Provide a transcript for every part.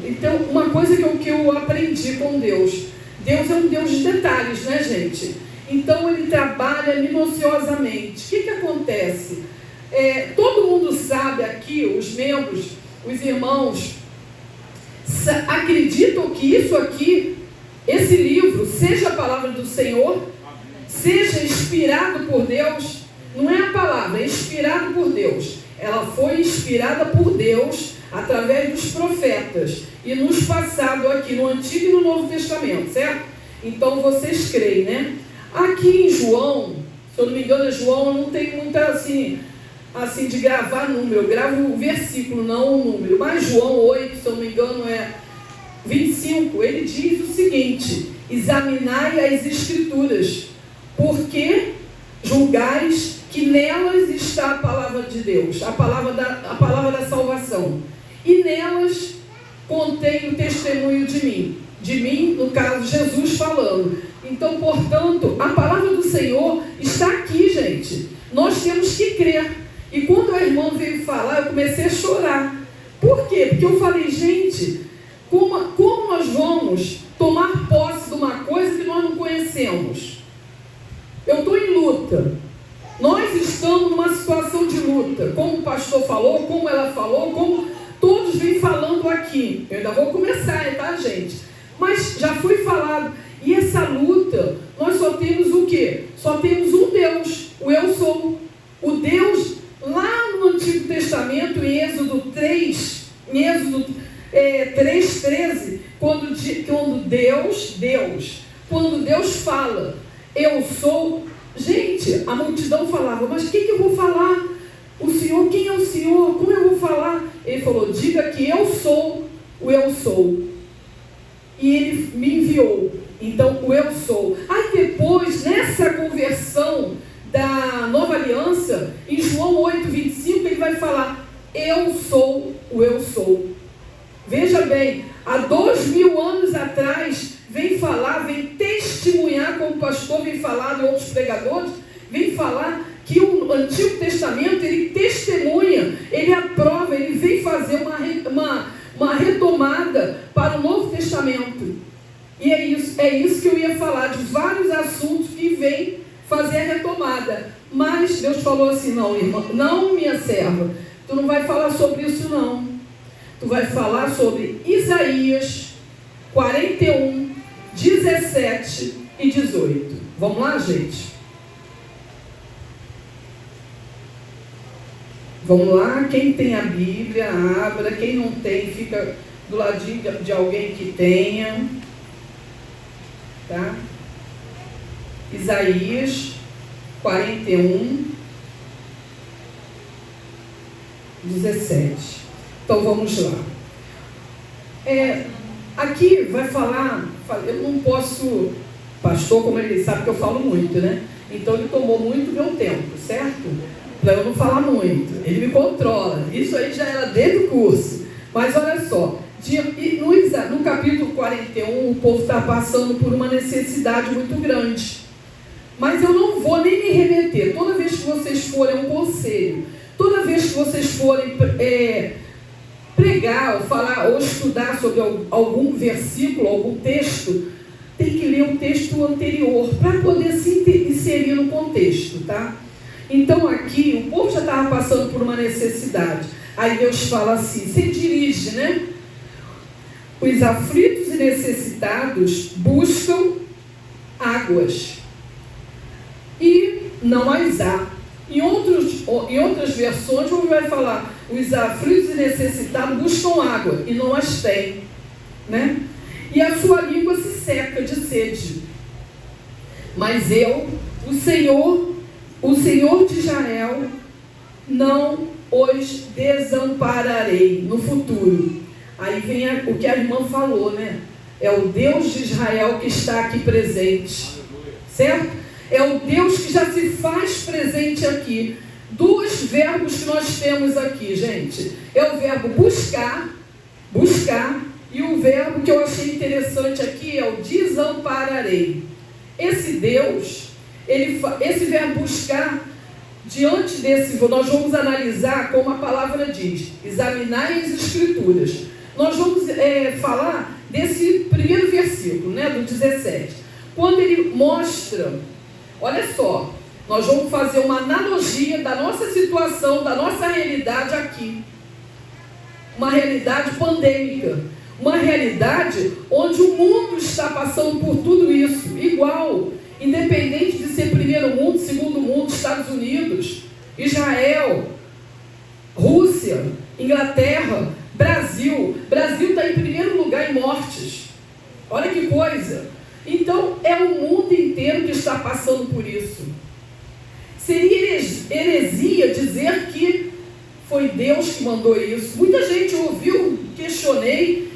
Então, uma coisa que eu aprendi com Deus. Deus é um Deus de detalhes, né, gente? Então, Ele trabalha minuciosamente. O que acontece? Todo mundo sabe aqui, os membros, os irmãos, acreditam que isso aqui, esse livro, seja a palavra do Senhor, seja inspirado por Deus. Não é a palavra, é inspirado por Deus. Ela foi inspirada por Deus através dos profetas e nos passado aqui no Antigo e no Novo Testamento, certo? Então vocês creem, né? Aqui em João, se eu não me engano é João, eu não tenho muita assim de gravar número, eu gravo o versículo, não o número, mas João 8, se eu não me engano é 25, ele diz o seguinte: examinai as Escrituras, porque julgais que nelas está a palavra de Deus, a palavra da salvação, e nelas contém o testemunho de mim, no caso Jesus falando. Então, portanto, a palavra do Senhor está aqui, gente. Nós temos que crer. E quando a irmã veio falar, eu comecei a chorar. Por quê? Porque eu falei, gente, como nós vamos tomar posse de uma coisa que nós não conhecemos? Eu estou em luta. Nós estamos numa situação de luta. Como o pastor falou, como ela falou, como todos vêm falando aqui. Eu ainda vou começar, tá, gente? Mas já foi falado. E essa luta, nós só temos o quê? Só temos um Deus, o Eu Sou. O Deus, lá no Antigo Testamento, em Êxodo 3, em Êxodo 3:13, quando Deus fala, eu sou, gente, a multidão falava, mas o que eu vou falar? O Senhor, quem é o Senhor? Como eu vou falar? Ele falou, diga que eu sou o Eu Sou. E Ele me enviou. Então, o Eu Sou. Aí depois, nessa conversão da Nova Aliança, em João 8:25, ele vai falar, eu sou o Eu Sou. Veja bem, há 2000 anos atrás, vem falar, vem testemunhar, como o pastor vem falar e outros pregadores, vem falar que o Antigo Testamento, ele testemunha, ele aprova, ele vem fazer uma retomada para o Novo Testamento. E é isso que eu ia falar, de vários assuntos que vem fazer a retomada. Mas Deus falou assim, não, irmã, não, minha serva, tu não vai falar sobre isso não. Tu vai falar sobre Isaías 41, 17 e 18. Vamos lá, gente? Vamos lá, quem tem a Bíblia, abra. Quem não tem, fica do ladinho de alguém que tenha. Tá? Isaías 41, 17. Então vamos lá. Aqui vai falar, eu não posso, pastor, como ele sabe que eu falo muito, né? Então ele tomou muito meu tempo, certo? Para eu não falar muito. Ele me controla. Isso aí já era desde o curso. Mas olha só, no capítulo 41, o povo está passando por uma necessidade muito grande. Mas eu não vou nem me remeter. Toda vez que vocês forem a um conselho, toda vez que vocês forem pregar, ou falar, ou estudar sobre algum versículo, algum texto, tem que ler o texto anterior, para poder se inserir no contexto, tá? Então aqui, o povo já estava passando por uma necessidade. Aí Deus fala assim, se dirige, né? Os aflitos e necessitados buscam águas, e não as há. Em outras versões, como vai falar, os aflitos e necessitados buscam água, e não as têm, né? E a sua língua se seca de sede. Mas eu, o Senhor de Israel, não os desampararei no futuro. Aí vem o que a irmã falou, né? É o Deus de Israel que está aqui presente, certo? É o Deus que já se faz presente aqui. Dois verbos que nós temos aqui, gente. É o verbo buscar, e o verbo que eu achei interessante aqui é o desampararei. Esse Deus, esse verbo buscar, diante desse, nós vamos analisar como a palavra diz, examinai as Escrituras. nós vamos falar desse primeiro versículo, né, do 17. Quando ele mostra, olha só, nós vamos fazer uma analogia da nossa situação, da nossa realidade aqui. Uma realidade pandêmica. Uma realidade onde o mundo está passando por tudo isso, igual, independente de ser primeiro mundo, segundo mundo, Estados Unidos, Israel, Rússia, Inglaterra, Brasil. Brasil está em primeiro lugar em mortes. Olha que coisa. Então, é o mundo inteiro que está passando por isso. Seria heresia dizer que foi Deus que mandou isso. Muita gente ouviu, questionei.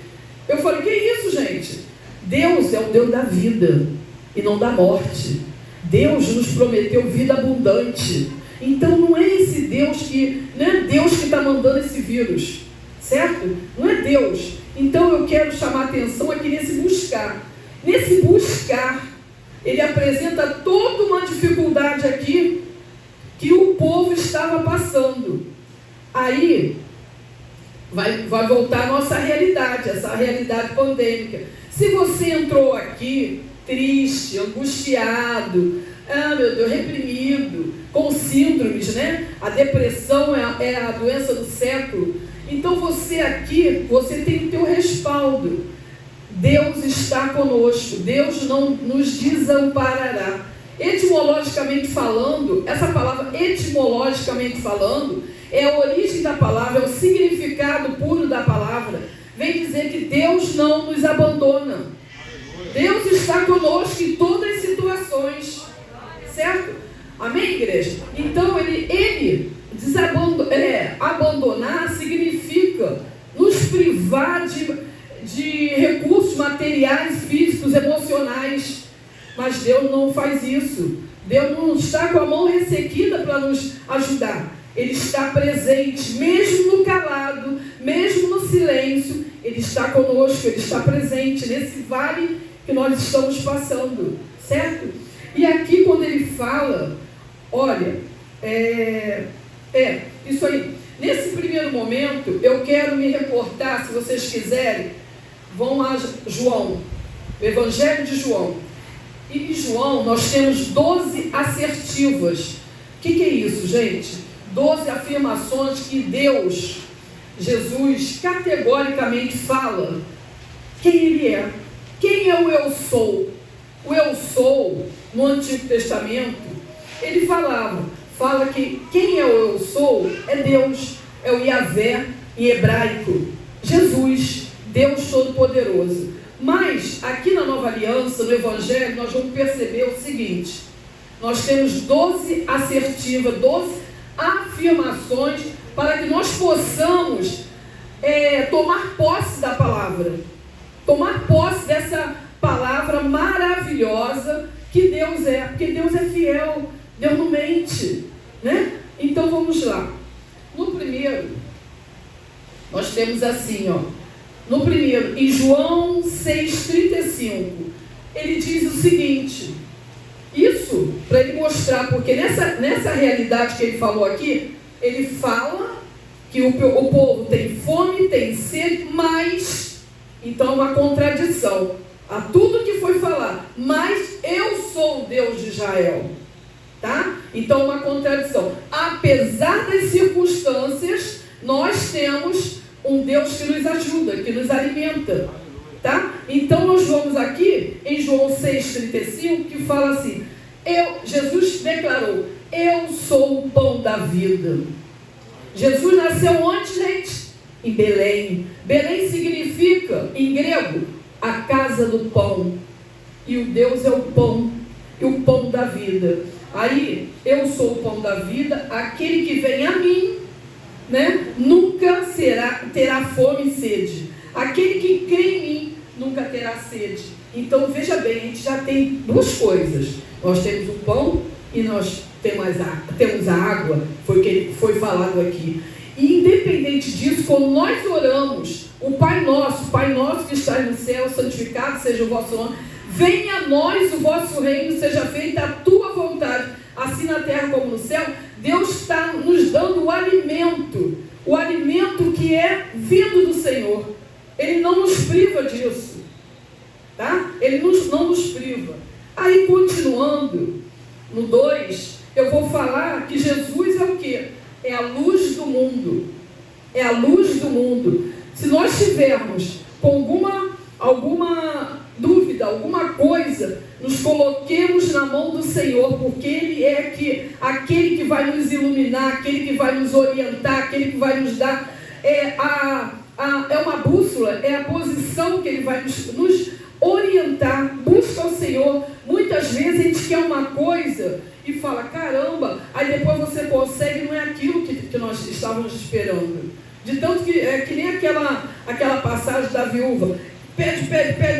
Eu falei, que isso, gente? Deus é o Deus da vida e não da morte. Deus nos prometeu vida abundante. Então não é esse Deus que, não é Deus que está mandando esse vírus, certo? Não é Deus. Então eu quero chamar a atenção aqui nesse buscar. Nesse buscar, ele apresenta toda uma dificuldade aqui que o povo estava passando. Aí vai voltar a nossa realidade, essa realidade pandêmica. Se você entrou aqui triste, angustiado, meu Deus, reprimido, com síndromes, né? A depressão é a doença do século. Então você aqui, você tem o teu respaldo. Deus está conosco, Deus não nos desamparará. Etimologicamente falando, essa palavra etimologicamente falando, é a origem da palavra, é o significado puro da palavra. Vem dizer que Deus não nos abandona. Deus está conosco em todas as situações. Certo? Amém, igreja? Então, abandonar significa nos privar de recursos materiais, físicos, emocionais. Mas Deus não faz isso. Deus não está com a mão ressequida para nos ajudar. Ele está presente, mesmo no calado, mesmo no silêncio. Ele está conosco, Ele está presente nesse vale que nós estamos passando. Certo? E aqui quando ele fala, olha, isso aí. Nesse primeiro momento, eu quero me reportar, se vocês quiserem, vão a João, o Evangelho de João. E em João nós temos 12 assertivas. O que é isso, gente? 12 afirmações que Deus, Jesus, categoricamente fala quem Ele é. Quem é o eu sou? O eu sou, no Antigo Testamento, ele fala que quem é o eu sou é Deus, é o Yahvé em hebraico, Jesus, Deus Todo-Poderoso. Mas, aqui na Nova Aliança, no Evangelho, nós vamos perceber o seguinte, nós temos 12 assertivas, 12 afirmações para que nós possamos tomar posse da palavra, tomar posse dessa palavra maravilhosa que Deus é, porque Deus é fiel, Deus não mente, né? Então vamos lá. No primeiro, nós temos assim, no primeiro, em João 6,35, ele diz o seguinte, isso para ele mostrar, porque nessa realidade que ele falou aqui, ele fala que o povo tem fome, tem sede, mas, então é uma contradição a tudo que foi falar, mas eu sou o Deus de Israel, tá? Então uma contradição, apesar das circunstâncias, nós temos um Deus que nos ajuda, que nos alimenta, tá? Então nós vamos aqui em João 6,35, que fala assim, Jesus declarou, eu sou o pão da vida. Jesus nasceu onde, gente? Em Belém. Belém significa, em grego, a casa do pão. E o Deus é o pão, e o pão da vida. Aí, eu sou o pão da vida, aquele que vem a mim, né, nunca terá fome e sede. Aquele que crê em mim, nunca terá sede. Então, veja bem, a gente já tem duas coisas. Nós temos o pão e nós temos a água, foi o que foi falado aqui. E independente disso, quando nós oramos, o Pai Nosso que está no céu, santificado seja o vosso nome, venha a nós o vosso reino, seja feita a tua vontade, assim na terra como no céu. Deus está nos dando o alimento que é vindo do Senhor. Ele não nos priva disso, tá? Ele não nos priva. Aí, continuando, no 2, eu vou falar que Jesus é o quê? É a luz do mundo. É a luz do mundo. Se nós tivermos com alguma dúvida, alguma coisa, nos coloquemos na mão do Senhor, porque Ele é aquele que vai nos iluminar, aquele que vai nos orientar, aquele que vai nos dar é uma bússola, é a posição que Ele vai nos orientar. Busca o Senhor. Muitas vezes a gente quer uma coisa e fala, caramba, aí depois você consegue, não é aquilo que nós estávamos esperando. De tanto que é que nem aquela passagem da viúva, pede,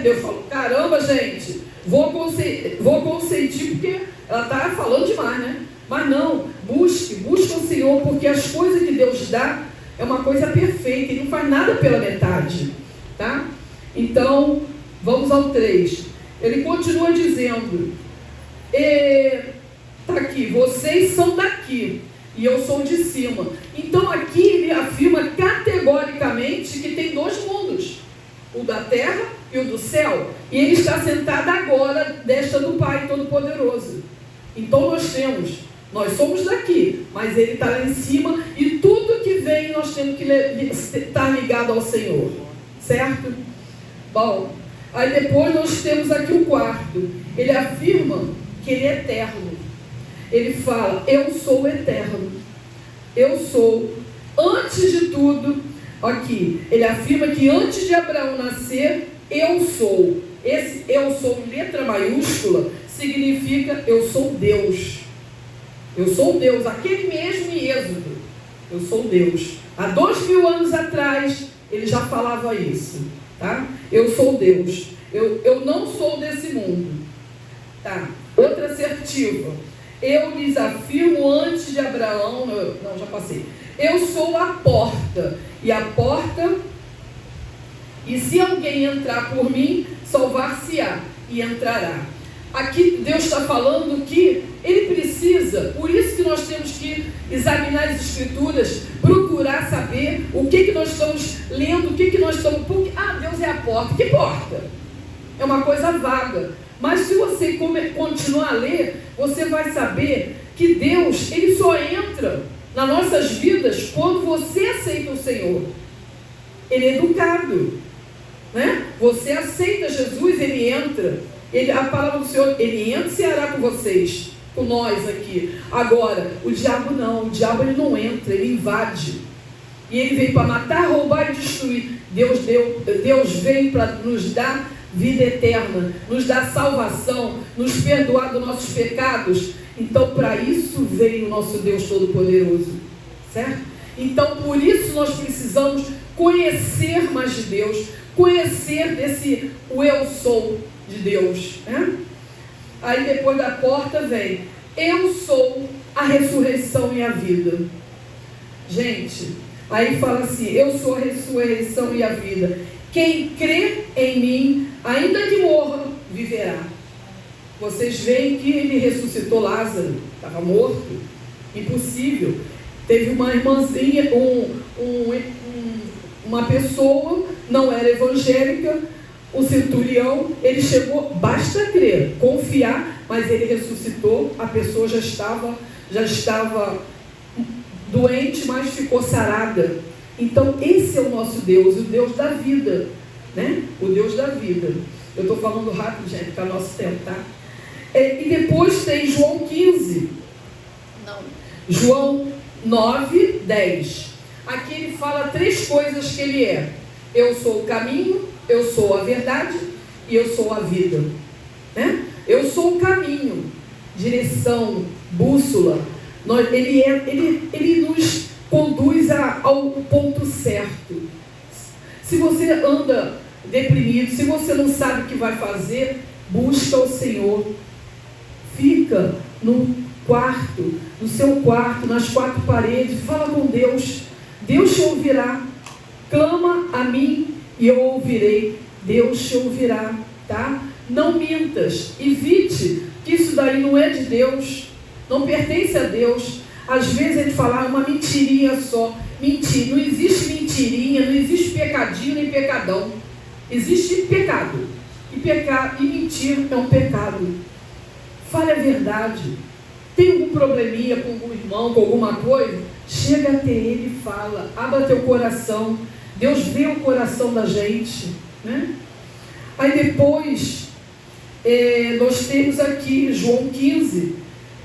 Deus falou, caramba, gente, vou consentir porque ela está falando demais, né? Mas não, busca o Senhor, porque as coisas que Deus dá é uma coisa perfeita, Ele não faz nada pela metade, tá? Então, vamos ao 3. Ele continua dizendo, está aqui, vocês são daqui e eu sou de cima. Então aqui ele afirma categoricamente que tem dois mundos, o da terra e o do céu, e ele está sentado agora à destra do Pai Todo-Poderoso. Então nós somos daqui, mas ele está lá em cima, e tudo que vem nós temos que estar ligado ao Senhor, certo? Bom, aí depois nós temos aqui o 4, ele afirma que ele é eterno. Ele fala, eu sou eterno, eu sou, antes de tudo, aqui, ele afirma que antes de Abraão nascer, eu sou. Esse eu sou, letra maiúscula, significa eu sou Deus. Eu sou Deus, aquele mesmo em Êxodo, eu sou Deus. Há 2000 anos atrás, ele já falava isso, tá? Eu sou Deus, eu não sou desse mundo, tá? Outra assertiva. Eu lhes afirmo antes de Abraão, não, já passei. Eu sou a porta, e se alguém entrar por mim, salvar-se-á e entrará. Aqui Deus está falando que Ele precisa, por isso que nós temos que examinar as Escrituras, procurar saber o que nós estamos lendo, o que nós estamos... Deus é a porta. Que porta? É uma coisa vaga. Mas se você continuar a ler, você vai saber que Deus, Ele só entra nas nossas vidas quando você aceita o Senhor. Ele é educado, né? Você aceita Jesus, Ele entra. A palavra do Senhor, Ele entra e ceará com vocês, com nós aqui. Agora, o diabo não. O diabo ele não entra, ele invade. E ele veio para matar, roubar e destruir. Deus veio para nos dar vida eterna, nos dar salvação, nos perdoar dos nossos pecados. Então, para isso veio o nosso Deus Todo-Poderoso, certo? Então, por isso nós precisamos conhecer mais de Deus, conhecer o eu sou de Deus, né? Aí depois da porta vem, eu sou a ressurreição e a vida. Gente, aí fala assim, eu sou a ressurreição e a vida. Quem crê em mim, ainda que morra, viverá. Vocês veem que ele ressuscitou Lázaro, estava morto, impossível. Teve uma irmãzinha, uma pessoa, não era evangélica, o centurião, ele chegou, basta crer, confiar, mas ele ressuscitou, a pessoa já estava doente, mas ficou sarada. Então esse é o nosso Deus, o Deus da vida, né? O Deus da vida. Eu estou falando rápido, gente, porque é o nosso tempo, tá? E depois tem João 15. Não. João 9, 10. Aqui ele fala 3 coisas que ele é. Eu sou o caminho, eu sou a verdade e eu sou a vida, né? Eu sou o caminho, direção, bússola. Ele nos conduz ao ponto certo. Se você anda deprimido, se você não sabe o que vai fazer, busca o Senhor. Fica no seu quarto, nas 4 paredes, fala com Deus. Deus te ouvirá. Clama a mim e eu ouvirei. Deus te ouvirá, tá? Não mintas, evite, que isso daí não é de Deus, não pertence a Deus. Às vezes ele fala uma mentirinha só. mentir. Não existe mentirinha, não existe pecadinho nem pecadão. Existe pecado. E mentir é um pecado. Fale a verdade. Tem algum probleminha com algum irmão, com alguma coisa? Chega até ele e fala. Abra teu coração. Deus vê o coração da gente, né? Aí depois, nós temos aqui João 15.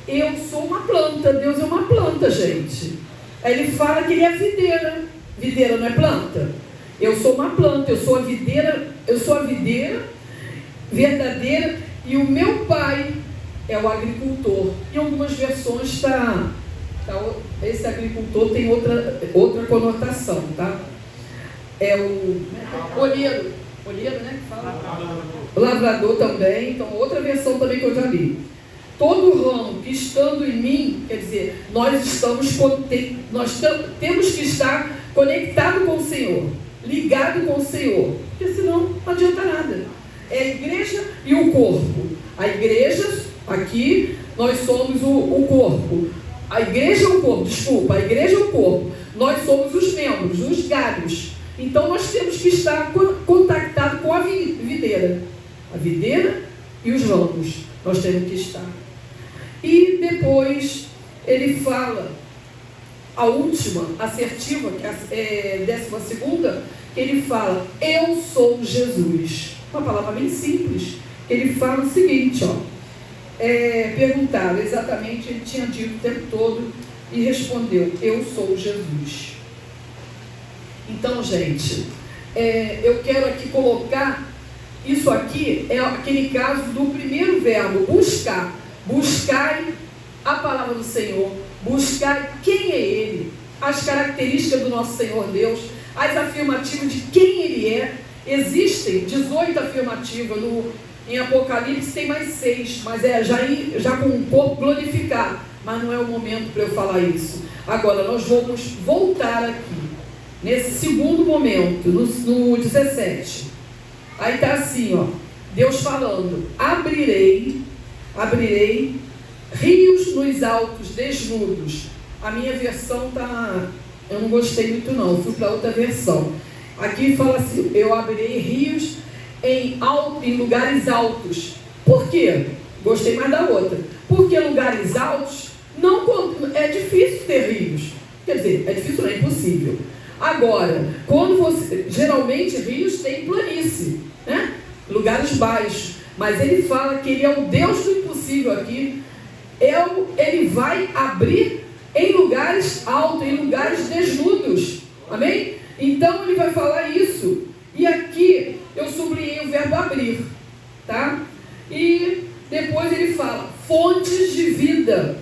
Eu sou uma planta, Deus é uma planta, gente. Aí ele fala que ele é videira. Videira não é planta? Eu sou uma planta, eu sou a videira verdadeira, e o meu pai é o agricultor. Em algumas versões esse agricultor tem outra conotação, tá? É o olheiro, né? Que fala? O lavrador também. Então, outra versão também que eu já li. Todo ramo que estando em mim, quer dizer, nós temos que estar conectado com o Senhor, ligado com o Senhor, porque senão não adianta nada. É a igreja e o corpo. A igreja, aqui, nós somos o corpo. A igreja é o corpo, desculpa, a igreja é o corpo. Nós somos os membros, os galhos. Então nós temos que estar contactados com a videira. A videira e os ramos. Nós temos que estar. E depois ele fala, a última, assertiva, que é 12ª, que ele fala, eu sou Jesus. Uma palavra bem simples. Ele fala o seguinte, perguntaram exatamente, ele tinha dito o tempo todo e respondeu, eu sou Jesus. Então, gente, eu quero aqui colocar, isso aqui é aquele caso do primeiro verbo, buscar. Buscai a palavra do Senhor, buscai quem é Ele, as características do nosso Senhor Deus, as afirmativas de quem Ele é. Existem 18 afirmativas, em Apocalipse tem mais 6, mas já com o corpo glorificado, mas não é o momento para eu falar isso. Agora, nós vamos voltar aqui, nesse segundo momento, no 17, aí está assim, Deus falando, abrirei rios nos altos, desnudos. A minha versão eu não gostei muito não, fui para outra versão. Aqui fala assim, eu abrirei rios em lugares altos. Por quê? Gostei mais da outra. Porque lugares altos, é difícil ter rios. Quer dizer, é difícil, não é impossível. Agora, geralmente rios têm planície, né? Lugares baixos. Mas ele fala que ele é o Deus do impossível aqui. Ele vai abrir em lugares altos, em lugares desnudos. Amém? Então ele vai falar isso. E aqui eu sublinhei o verbo abrir. Tá? E depois ele fala, fontes de vida.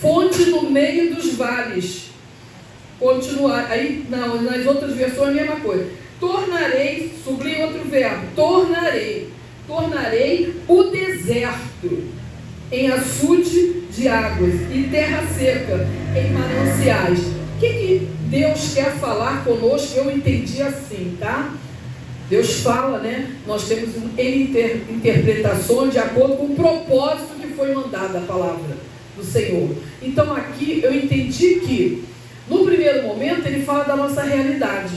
Fonte no meio dos vales. Continuar. Aí, não, nas outras versões é a mesma coisa. Tornarei, sublinhei outro verbo. Tornarei o deserto em açude de águas e terra seca em mananciais. O que Deus quer falar conosco? Eu entendi assim, tá? Deus fala, né? Nós temos interpretações de acordo com o propósito que foi mandada a palavra do Senhor. Então aqui eu entendi que no primeiro momento ele fala da nossa realidade,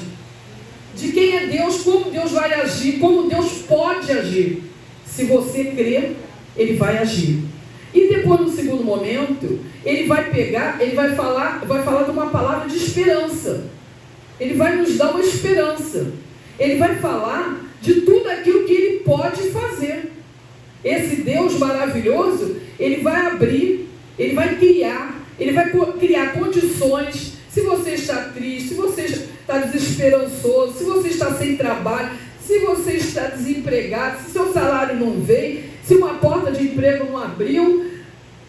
de quem é Deus, como Deus vai agir, como Deus pode agir. Se você crer, ele vai agir. E depois, no segundo momento, ele vai falar de uma palavra de esperança. Ele vai nos dar uma esperança. Ele vai falar de tudo aquilo que ele pode fazer. Esse Deus maravilhoso, ele vai abrir, ele vai criar condições. Se você está triste, se você está desesperançoso, se você está sem trabalho, se você está desempregado, se seu salário não veio, se uma porta de emprego não abriu,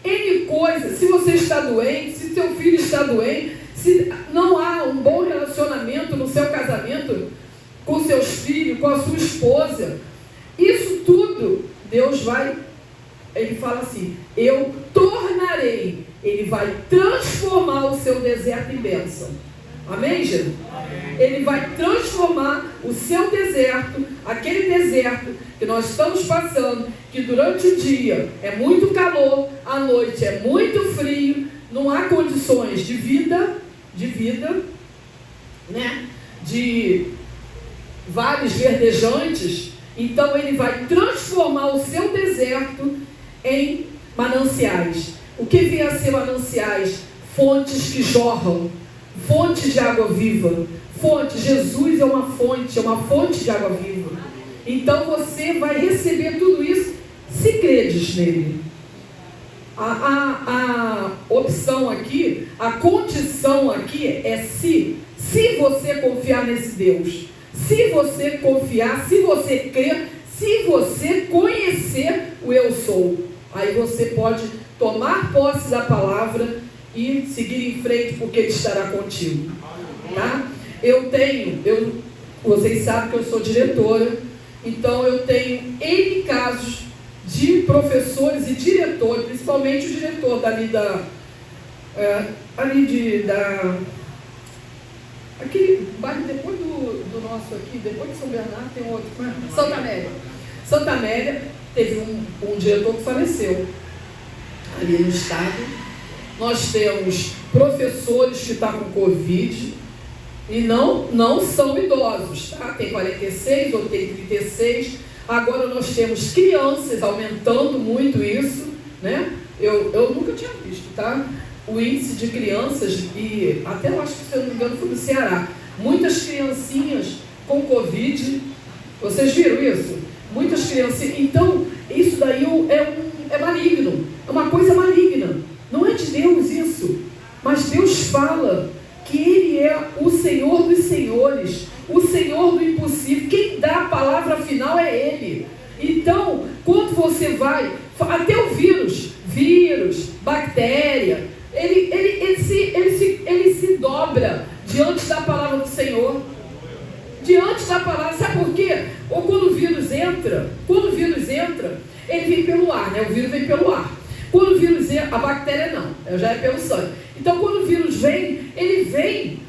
N coisas, se você está doente, se seu filho está doente, se não há um bom relacionamento no seu casamento, com seus filhos, com a sua esposa, isso tudo, ele fala assim, eu tornarei, ele vai transformar o seu deserto em bênção. Amém, gente? Ele vai transformar o seu deserto, aquele deserto que nós estamos passando, que durante o dia é muito calor, à noite é muito frio, não há condições de vida, né, de vales verdejantes, então ele vai transformar o seu deserto em mananciais. O que vem a ser mananciais? Fontes que jorram, fontes de água viva. Fonte, Jesus é uma fonte de água viva. Então você vai receber tudo isso se credes nele. A opção aqui, a condição aqui é se você confiar nesse Deus, se você confiar, se você crer, se você conhecer o eu sou, aí você pode tomar posse da palavra e seguir em frente, porque ele estará contigo, tá? Vocês sabem que eu sou diretora, então eu tenho N casos de professores e diretores, principalmente o diretor aquele bairro depois do nosso aqui, depois de São Bernardo tem outro, Santa Amélia. Santa Amélia teve um diretor que faleceu ali no estado. Nós temos professores que estão com Covid e não são idosos, tá? Tem 46 ou tem 36. Agora nós temos crianças, aumentando muito isso, né? Eu nunca tinha visto, tá? O índice de crianças, e até eu acho que, se eu não me engano, foi no Ceará. Muitas criancinhas com Covid. Vocês viram isso? Muitas criancinhas. Então, isso daí é maligno. É uma coisa maligna. Não é de Deus isso. Mas Deus fala que Ele é o Senhor dos senhores, o Senhor do impossível. Quem dá a palavra final é Ele. Então, quando você vai, até o vírus, bactéria, ele se dobra diante da palavra do Senhor. Diante da palavra, sabe por quê? Ou quando o vírus entra, ele vem pelo ar, né? O vírus vem pelo ar. Quando o vírus entra, a bactéria não, já é pelo sangue. Então, quando o vírus vem, ele vem